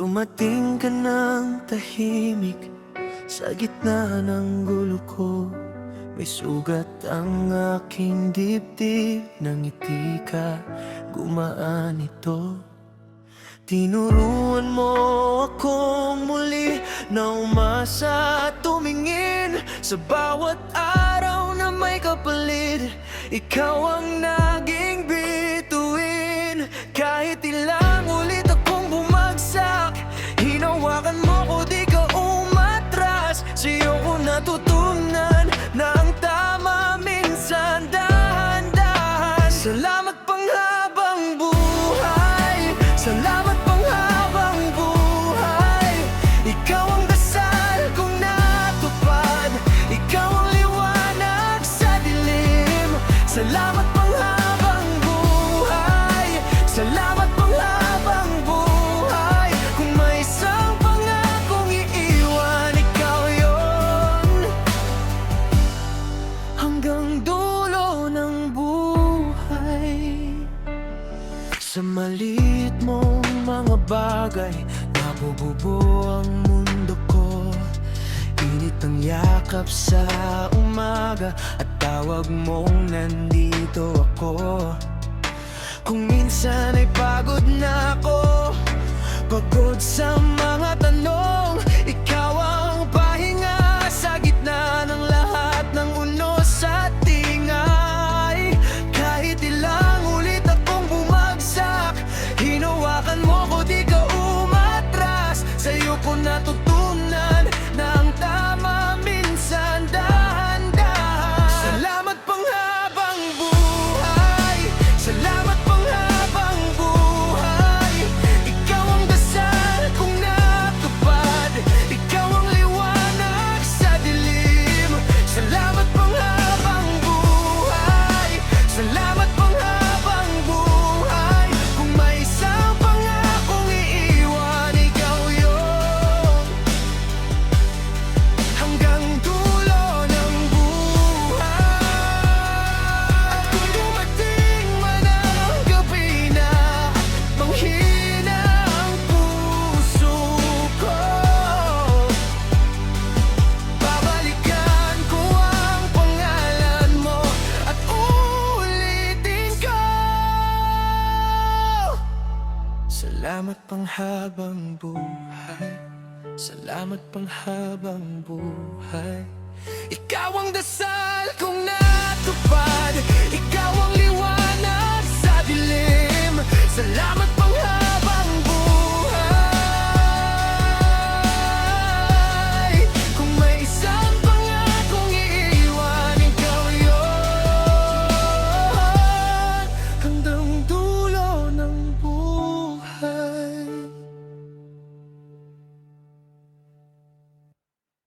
Dumating ka ng tahimik sa gitna ng gulo ko. May sugat ang aking dibdib, nang ngiti ka, gumaan ito. Tinuruan mo akong muli na umasa at tumingin sa bawat araw na may kapalit. Ikaw ang naging bituin. Kahit ilang ulit akong bumagsak, hinawakan mo ko, di ka umatras. Sa'yo ko natutunan na ang tama minsan dahan-dahan. Salamat panghabang buhay, salamat panghabang buhay. Ikaw ang dasal kong natupad, ikaw ang liwanag sa dilim. Salamat panghabang buhay, salamat panghabang buhay. Kung may isang pangakong iiwan, ikaw yon, hanggang dulo ng buhay. Sa maliit mong mga bagay, nabubuo ang mundo ko. Init ng yakap sa umaga at tawag mong nandito ako. Kung minsan ay pagod na ako, pagod sa mga tanong, ikaw ang pahinga sa gitna ng lahat ng unos at ingay. Kahit ilang ulit akong bumagsak, hinawakan mo ko, di ka umatras. Sa'yo ko natutunan na ang tama minsan dahan-dahan. Salamat panghabang buhay, salamat panghabang buhay. Ikaw ang dasal kong natupad, ikaw ang liwanag sa dilim. Salamat panghabang buhay, salamat panghabang buhay. Kung may isang pangakong iiwan, ikaw yon, hanggang dulo ng buhay. At kung dumating man ang gabi na manghina ang puso ko, babalikan ko ang pangalan mo at uulitin ko. Salamat panghabang buhay, salamat panghabang buhay. Ikaw ang dasal kong natupad,